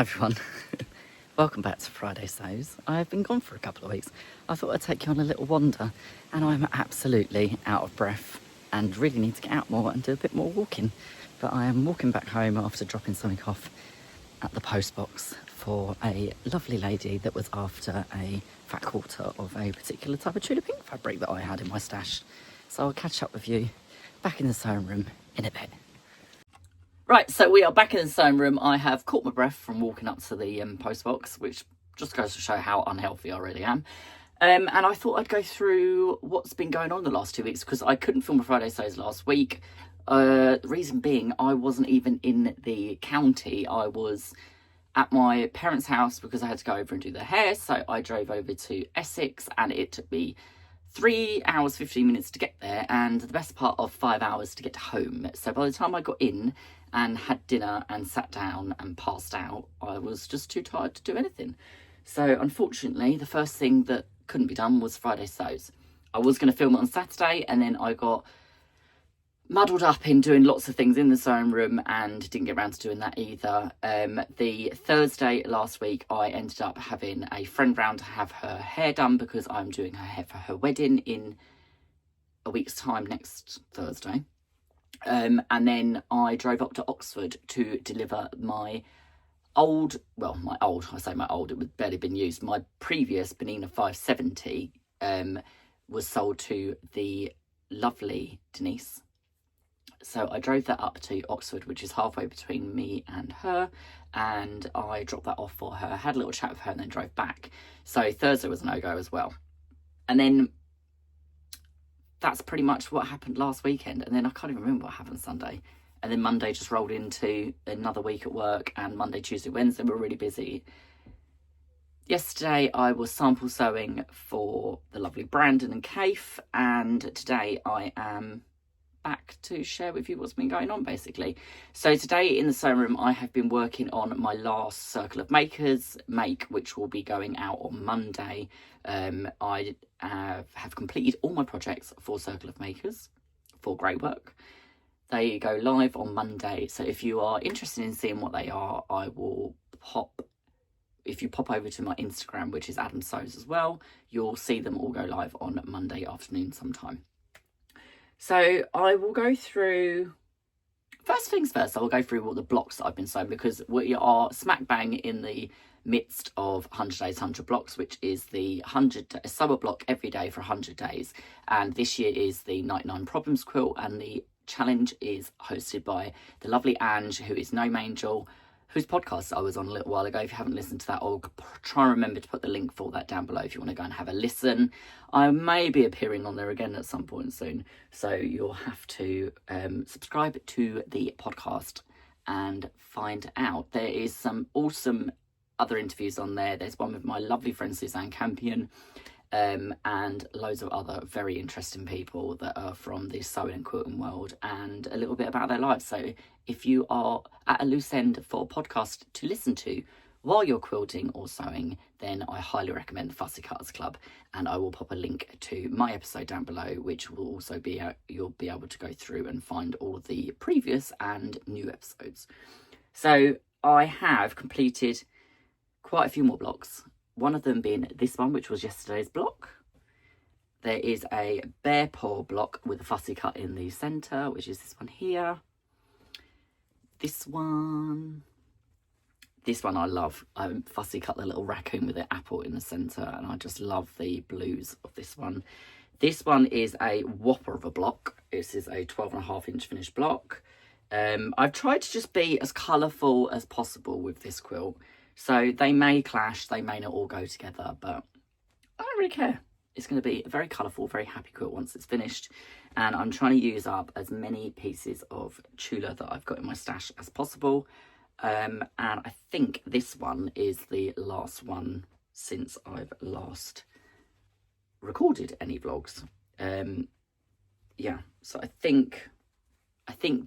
everyone. Welcome back to Friday Sews. I've been gone for a couple of weeks. I thought I'd take you on a little wander, and I'm absolutely out of breath and really need to get out more and do a bit more walking. But I am walking back home after dropping something off at the post box for a lovely lady that was after a fat quarter of a particular type of Tulip Pink fabric that I had in my stash. So I'll catch up with you back in the sewing room in a bit. Right, so we are back in the sewing room. I have caught my breath from walking up to the post box, which just goes to show how unhealthy I really am. And I thought I'd go through what's been going on the last 2 weeks because I couldn't film a Friday Sews last week. The reason being, I wasn't even in the county. I was at my parents' house because I had to go over and do their hair. So I drove over to Essex and it took me 3 hours, 15 minutes to get there, and the best part of 5 hours to get home. So by the time I got in and had dinner and sat down and passed out, I was just too tired to do anything. So unfortunately, the first thing that couldn't be done was Friday Sews. I was going to film it on Saturday, and then I got muddled up in doing lots of things in the sewing room and didn't get around to doing that either. The Thursday last week, I ended up having a friend round to have her hair done because I'm doing her hair for her wedding in a week's time next Thursday. And then I drove up to Oxford to deliver my old, it would barely been used. My previous Benina 570 was sold to the lovely Denise. So I drove that up to Oxford, which is halfway between me and her, and I dropped that off for her, had a little chat with her, and then drove back. So Thursday was a no-go as well. And then that's pretty much what happened last weekend. And then I can't even remember what happened Sunday. And then Monday just rolled into another week at work, and Monday, Tuesday, Wednesday were really busy. Yesterday I was sample sewing for the lovely Brandon and Kaif, and today I am back to share with you what's been going on basically. So today in the sewing room I have been working on my last Circle of Makers make, which will be going out on Monday. I have completed all my projects for Circle of Makers for Great Work. They go live on Monday, so if you are interested in seeing what they are, if you pop over to my Instagram, which is Adam Sews as well, you'll see them all go live on Monday afternoon sometime. So I will go through, first things first, I will go through all the blocks that I've been sewing, because we are smack bang in the midst of 100 Days, 100 Blocks, which is the sew a block every day for 100 days. And this year is the 99 Problems quilt, and the challenge is hosted by the lovely Ange, who is Gnome Angel, whose podcast I was on a little while ago. If you haven't listened to that, I'll try and remember to put the link for that down below if you want to go and have a listen. I may be appearing on there again at some point soon, so you'll have to subscribe to the podcast and find out. There is some awesome other interviews on there. There's one with my lovely friend Suzanne Campion, and loads of other very interesting people that are from the sewing and quilting world, and a little bit about their lives. So if you are at a loose end for a podcast to listen to while you're quilting or sewing, then I highly recommend the Fussy Cutters Club, and I will pop a link to my episode down below, which will also be you'll be able to go through and find all of the previous and new episodes. So I have completed quite a few more blocks. One of them being this one, which was yesterday's block. There is a bear paw block with a fussy cut in the centre, which is this one here. This one I love. I fussy cut the little raccoon with the apple in the centre, and I just love the blues of this one. This one is a whopper of a block. This is a 12.5-inch finished block. I've tried to just be as colourful as possible with this quilt. So they may clash, they may not all go together, but I don't really care. It's going to be a very colourful, very happy quilt once it's finished. And I'm trying to use up as many pieces of Tula that I've got in my stash as possible. And I think this one is the last one since I've last recorded any vlogs. Yeah, so I think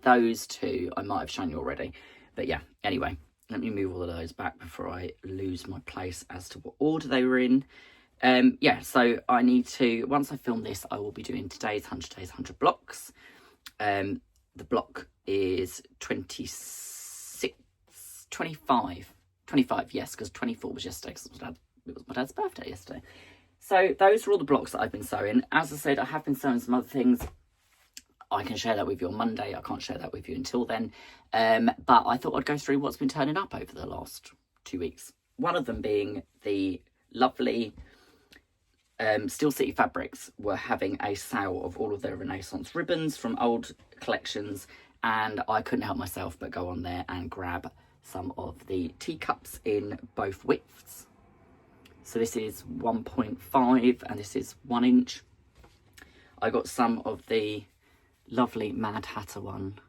those two I might have shown you already. But yeah, anyway. Let me move all of those back before I lose my place as to what order they were in. Yeah, so I need to, once I film this, I will be doing today's 100 Days, 100 Blocks. The block is 25 25, yes, because 24 was yesterday, because it was my dad's birthday yesterday. So those are all the blocks that I've been sewing. As I said, I have been sewing some other things. I can share that with you on Monday. I can't share that with you until then. But I thought I'd go through what's been turning up over the last 2 weeks. One of them being the lovely Steel City Fabrics were having a sale of all of their Renaissance ribbons from old collections. And I couldn't help myself but go on there and grab some of the teacups in both widths. So this is 1.5 and this is 1 inch. I got some of the lovely Mad Hatter one.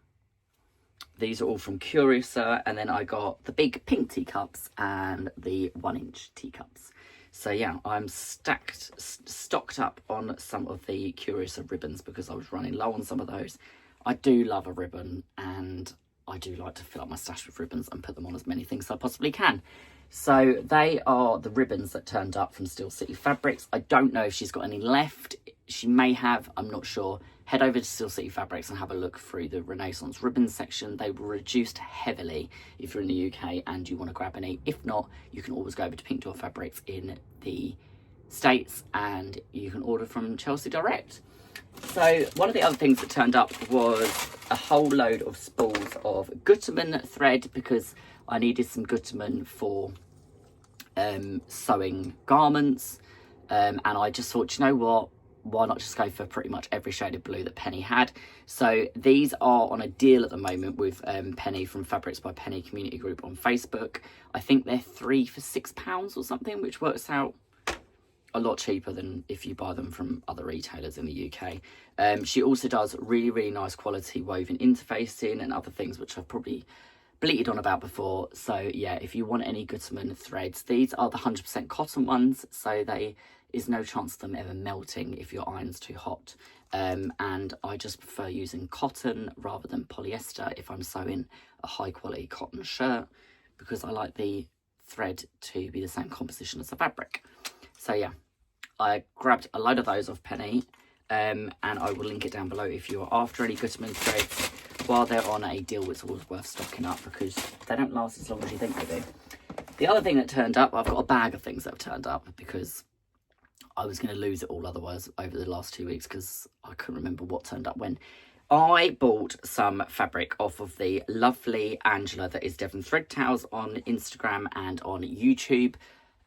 These are all from Curiouser, and then I got the big pink teacups and the 1 inch teacups. So yeah, I'm stocked up on some of the Curiouser ribbons because I was running low on some of those. I do love a ribbon, and I do like to fill up my stash with ribbons and put them on as many things as I possibly can. So they are the ribbons that turned up from Steel City Fabrics. I don't know if she's got any left. She may have, I'm not sure. Head over to Steel City Fabrics and have a look through the Renaissance ribbons section. They were reduced heavily if you're in the UK and you want to grab any. If not, you can always go over to Pink Door Fabrics in the States and you can order from Chelsea Direct. So one of the other things that turned up was a whole load of spools of Goodman thread because I needed some Goodman for sewing garments. And I just thought, you know what? Why not just go for pretty much every shade of blue that Penny had? So these are on a deal at the moment with Penny from Fabrics by Penny community group on Facebook. I think they're 3 for £6 or something, which works out a lot cheaper than if you buy them from other retailers in the UK. She also does really nice quality woven interfacing and other things which I've probably bleated on about before. So yeah, if you want any Goodman threads, these are the 100% cotton ones, so they is no chance of them ever melting if your iron's too hot. And I just prefer using cotton rather than polyester if I'm sewing a high quality cotton shirt, because I like the thread to be the same composition as the fabric. So yeah, I grabbed a load of those off Penny, and I will link it down below if you're after any Goodman threads. While they're on a deal, it's always worth stocking up because they don't last as long as you think they do. The other thing that turned up, I've got a bag of things that have turned up because I was going to lose it all otherwise over the last 2 weeks because I couldn't remember what turned up when. I bought some fabric off of the lovely Angela that is Devon Thread Towels on Instagram and on YouTube.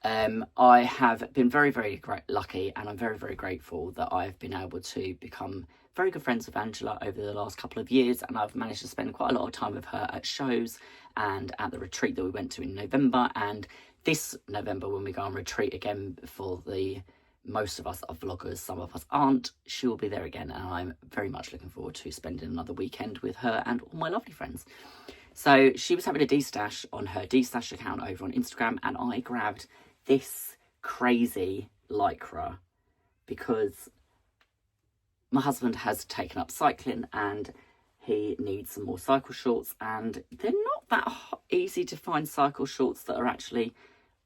I have been very lucky, and I'm very grateful that I've been able to become very good friends with Angela over the last couple of years, and I've managed to spend quite a lot of time with her at shows and at the retreat that we went to in November. And this November, when we go on retreat again, for the most of us are vloggers, some of us aren't, she will be there again, and I'm very much looking forward to spending another weekend with her and all my lovely friends. So she was having a D-stash on her D-stash account over on Instagram, and I grabbed this crazy lycra because my husband has taken up cycling and he needs some more cycle shorts, and they're not that easy to find cycle shorts that are actually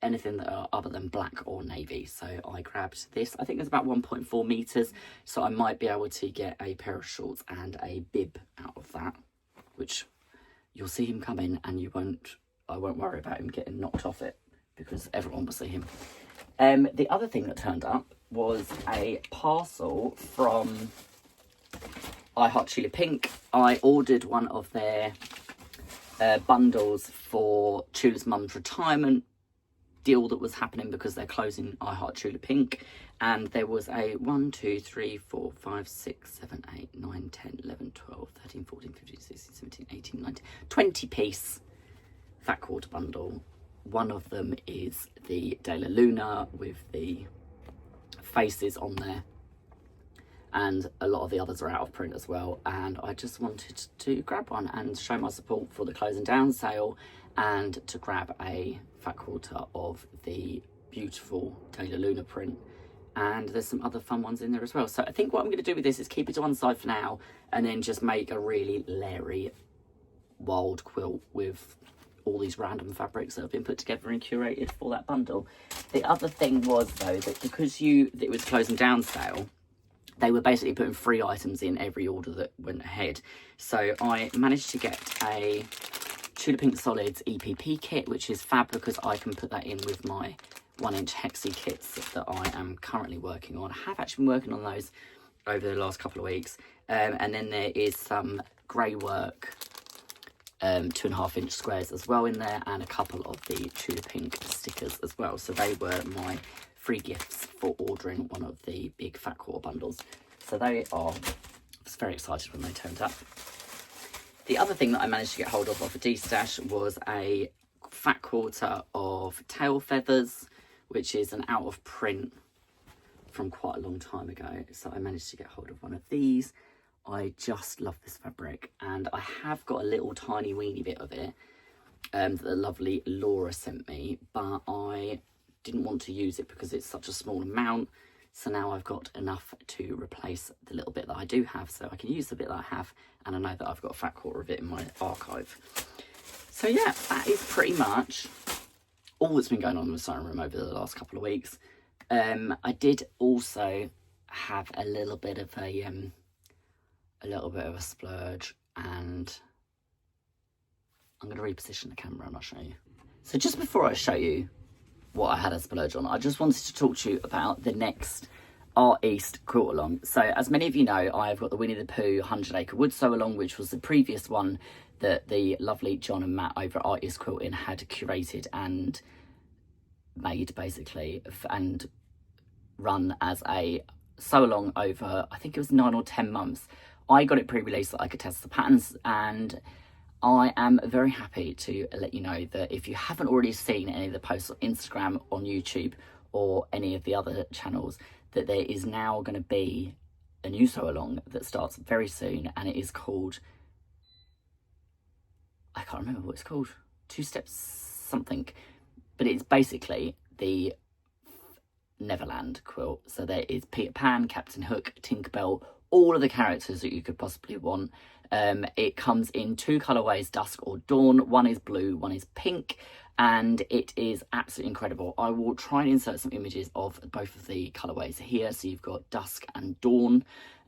anything that are other than black or navy. So I grabbed this. I think it's about 1.4 meters, so I might be able to get a pair of shorts and a bib out of that, which you'll see him come in and I won't worry about him getting knocked off it because everyone will see him. The other thing that turned up was a parcel from Tulip Pink. I ordered one of their bundles for Tula's mum's retirement deal that was happening because they're closing Tulip Pink, and there was a 1, 2, 3, 4, 5, 6, 7, 8, 9, 10, 11, 12, 13, 14, 15, 16, 17, 18, 19, 20 piece fat quarter bundle. One of them is the De La Luna with the faces on there, and a lot of the others are out of print as well, and I just wanted to grab one and show my support for the closing down sale, and to grab a fat quarter of the beautiful De La Luna print. And there's some other fun ones in there as well. So I think what I'm going to do with this is keep it to one side for now, and then just make a really leery wild quilt with all these random fabrics that have been put together and curated for that bundle. The other thing was, though, that because it was closing down sale, they were basically putting free items in every order that went ahead. So I managed to get a Tulip Pink Solids EPP kit, which is fab because I can put that in with my 1-inch hexie kits that I am currently working on. I have actually been working on those over the last couple of weeks. And then there is some grey work 2.5-inch squares as well in there, and a couple of the Tulip Pink stickers as well. So they were my free gifts for ordering one of the big fat quarter bundles. So they are, I was very excited when they turned up. The other thing that I managed to get hold of off a D-stash was a fat quarter of tail feathers, which is an out of print from quite a long time ago. So I managed to get hold of one of these. I just love this fabric, and I have got a little tiny weeny bit of it that the lovely Lyra sent me, but I didn't want to use it because it's such a small amount. So now I've got enough to replace the little bit that I do have, so I can use the bit that I have, and I know that I've got a fat quarter of it in my archive. So yeah, that is pretty much all that's been going on in the sewing room over the last couple of weeks. I did also have a little bit of a splurge, and I'm going to reposition the camera and I'll show you. So just before I show you what I had a splurge on, I just wanted to talk to you about the next Art East quilt along. So as many of you know, I've got the Winnie the Pooh 100 Acre Wood Sew Along, which was the previous one that the lovely John and Matt over at Art East Quilting had curated and made basically, and run as a sew along over, I think it was 9 or 10 months. I got it pre-released so I could test the patterns, and I am very happy to let you know that if you haven't already seen any of the posts on Instagram, on YouTube, or any of the other channels, that there is now going to be a new sew along that starts very soon, and it is called, I can't remember what it's called, 2 Steps something, but it's basically the Neverland quilt. So there is Peter Pan, Captain Hook, Tinkerbell, all of the characters that you could possibly want. It comes in 2 colorways, dusk or dawn. One is blue, one is pink, and it is absolutely incredible. I will try and insert some images of both of the colorways here. So you've got dusk and dawn.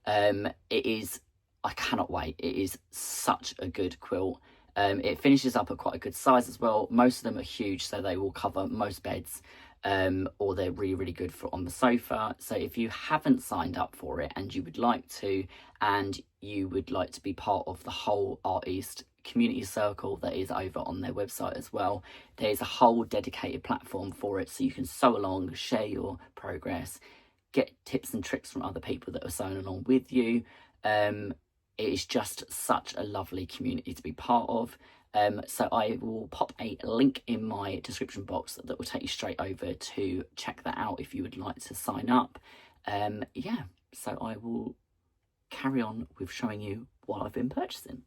It is, I cannot wait. It is such a good quilt. It finishes up at quite a good size as well. Most of them are huge, so they will cover most beds. Or they're really good for on the sofa. So if you haven't signed up for it and you would like to, and you would like to be part of the whole Art East community circle that is over on their website as well, there's a whole dedicated platform for it, so you can sew along, share your progress, get tips and tricks from other people that are sewing along with you. It is just such a lovely community to be part of. So I will pop a link in my description box that will take you straight over to check that out if you would like to sign up. Yeah, so I will carry on with showing you what I've been purchasing.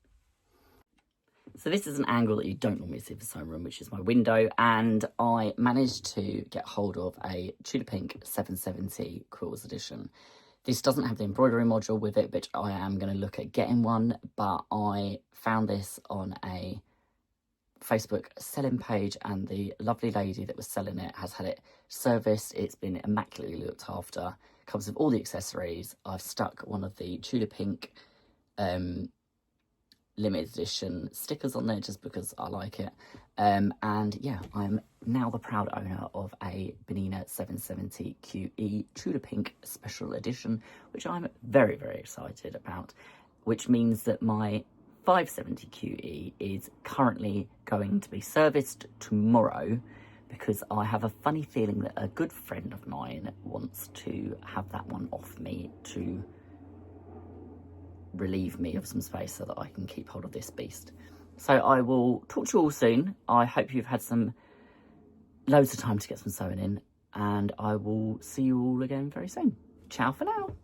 So this is an angle that you don't normally see for sewing room, which is my window, and I managed to get hold of a Tulip Pink 770 Quills Edition. This doesn't have the embroidery module with it, but I am going to look at getting one, but I found this on a Facebook selling page, and the lovely lady that was selling it has had it serviced. It's been immaculately looked after, comes with all the accessories. I've stuck one of the Tulip Pink limited edition stickers on there just because I like it, and yeah, I'm now the proud owner of a Benina 770 QE Tulip Pink special edition, which I'm very excited about, which means that my 570 QE is currently going to be serviced tomorrow, because I have a funny feeling that a good friend of mine wants to have that one off me to relieve me of some space so that I can keep hold of this beast. So I will talk to you all soon. I hope you've had loads of time to get some sewing in, and I will see you all again very soon. Ciao for now.